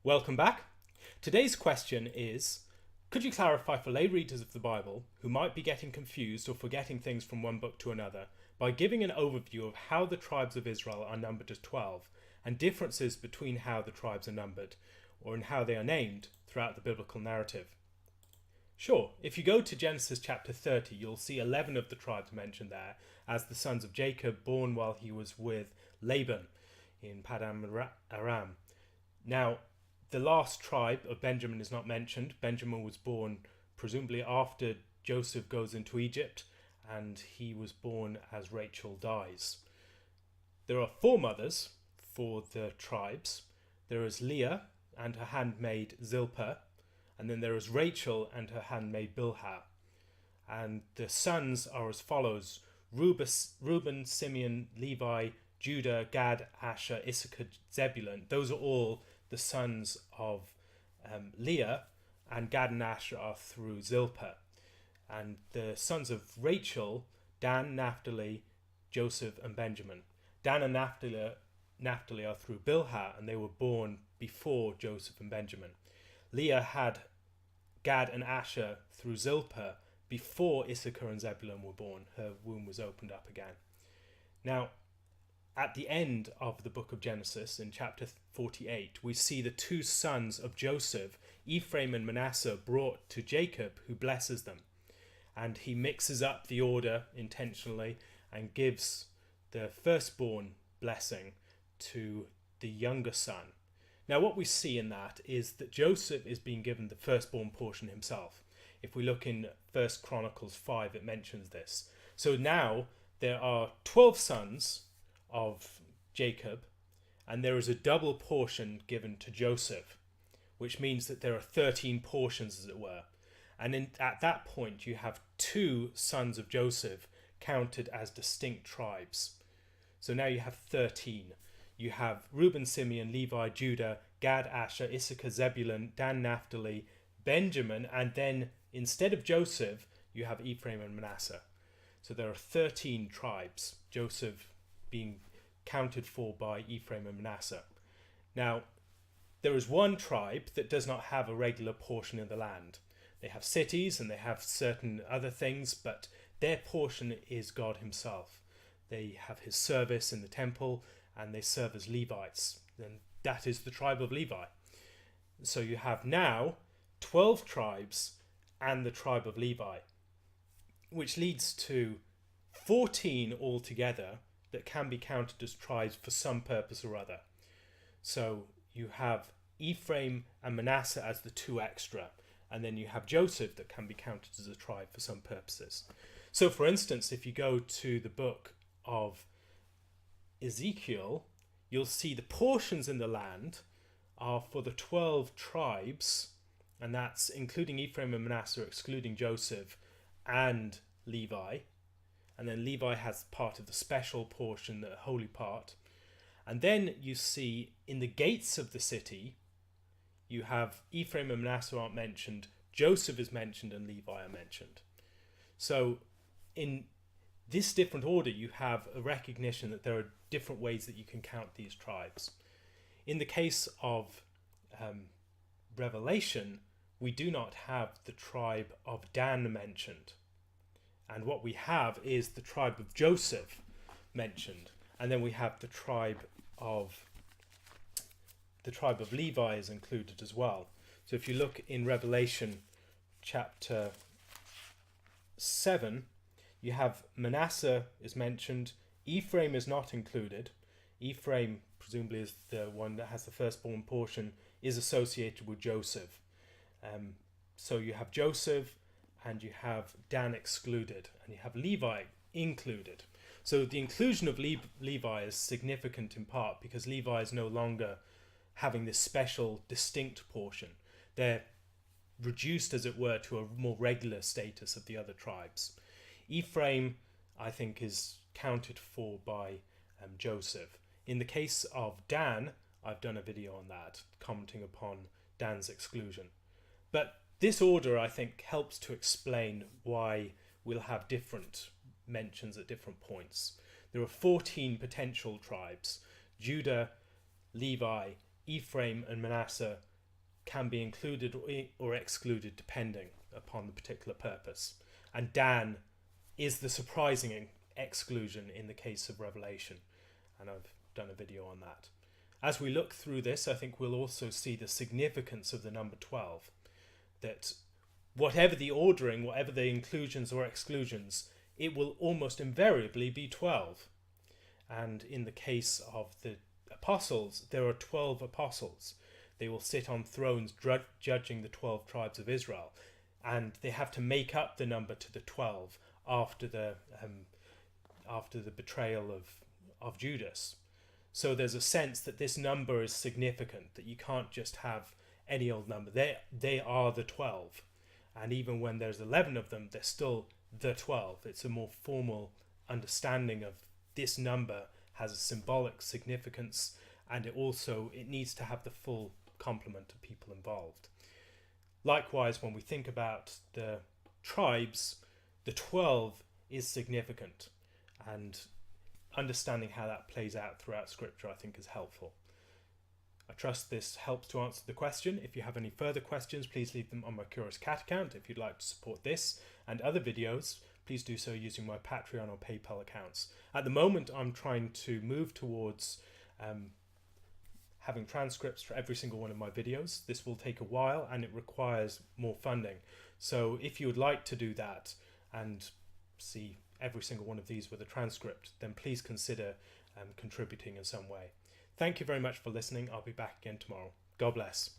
Welcome back. Today's question is, could you clarify for lay readers of the Bible who might be getting confused or forgetting things from one book to another by giving an overview of how the tribes of Israel are numbered as 12 and differences between how the tribes are numbered or in how they are named throughout the biblical narrative? Sure, if you go to Genesis chapter 30, you'll see 11 of the tribes mentioned there as the sons of Jacob born while he was with Laban in Paddan Aram. Now, the last tribe of Benjamin is not mentioned. Benjamin was born presumably after Joseph goes into Egypt, and he was born as Rachel dies. There are four mothers for the tribes. There is Leah and her handmaid Zilpah, and then there is Rachel and her handmaid Bilhah. And the sons are as follows: Reuben, Simeon, Levi, Judah, Gad, Asher, Issachar, Zebulun. Those are all the sons of Leah, and Gad and Asher are through Zilpah. And the sons of Rachel, Dan, Naphtali, Joseph, and Benjamin. Dan and Naphtali are through Bilhah, and they were born before Joseph and Benjamin. Leah had Gad and Asher through Zilpah before Issachar and Zebulun were born. Her womb was opened up again. Now, at the end of the book of Genesis, in chapter 48, we see the two sons of Joseph, Ephraim and Manasseh, brought to Jacob, who blesses them. And he mixes up the order intentionally and gives the firstborn blessing to the younger son. Now, what we see in that is that Joseph is being given the firstborn portion himself. If we look in 1 Chronicles 5, it mentions this. So now there are 12 sons of Jacob, and there is a double portion given to Joseph, which means that there are 13 portions, as it were. And at that point, you have two sons of Joseph counted as distinct tribes. So now you have 13. You have Reuben, Simeon, Levi, Judah, Gad, Asher, Issachar, Zebulun, Dan, Naphtali, Benjamin, and then instead of Joseph, you have Ephraim and Manasseh. So there are 13 tribes, Joseph being counted for by Ephraim and Manasseh. Now, there is one tribe that does not have a regular portion in the land. They have cities and they have certain other things, but their portion is God himself. They have his service in the temple and they serve as Levites, and that is the tribe of Levi. So you have now 12 tribes and the tribe of Levi, which leads to 14 altogether that can be counted as tribes for some purpose or other. So you have Ephraim and Manasseh as the two extra, and then you have Joseph that can be counted as a tribe for some purposes. So for instance, if you go to the book of Ezekiel, you'll see the portions in the land are for the 12 tribes, and that's including Ephraim and Manasseh, excluding Joseph and Levi. And then Levi has part of the special portion, the holy part. And then you see in the gates of the city, you have Ephraim and Manasseh aren't mentioned, Joseph is mentioned, and Levi are mentioned. So in this different order, you have a recognition that there are different ways that you can count these tribes. In the case of Revelation, we do not have the tribe of Dan mentioned. And what we have is the tribe of Joseph mentioned. And then we have the tribe of Levi is included as well. So if you look in Revelation chapter 7, you have Manasseh is mentioned. Ephraim is not included. Ephraim, presumably is the one that has the firstborn portion, is associated with Joseph. So you have Joseph, and you have Dan excluded, and you have Levi included. So the inclusion of Levi is significant in part because Levi is no longer having this special, distinct portion. They're reduced, as it were, to a more regular status of the other tribes. Ephraim, I think, is counted for by Joseph. In the case of Dan, I've done a video on that, commenting upon Dan's exclusion. But this order, I think, helps to explain why we'll have different mentions at different points. There are 14 potential tribes: Judah, Levi, Ephraim, and Manasseh can be included or excluded depending upon the particular purpose. And Dan is the surprising exclusion in the case of Revelation, and I've done a video on that. As we look through this, I think we'll also see the significance of the number 12, that whatever the ordering, whatever the inclusions or exclusions, it will almost invariably be 12. And in the case of the apostles, there are 12 apostles. They will sit on thrones judging the 12 tribes of Israel, and they have to make up the number to the 12 after the betrayal of Judas. So there's a sense that this number is significant, that you can't just have any old number. They are the 12. And even when there's 11 of them, they're still the 12. It's a more formal understanding of this number has a symbolic significance, and it needs to have the full complement of people involved. Likewise, when we think about the tribes, the 12 is significant, and understanding how that plays out throughout Scripture, I think, is helpful. I trust this helps to answer the question. If you have any further questions, please leave them on my Curious Cat account. If you'd like to support this and other videos, please do so using my Patreon or PayPal accounts. At the moment, I'm trying to move towards having transcripts for every single one of my videos. This will take a while and it requires more funding. So if you would like to do that and see every single one of these with a transcript, then please consider contributing in some way. Thank you very much for listening. I'll be back again tomorrow. God bless.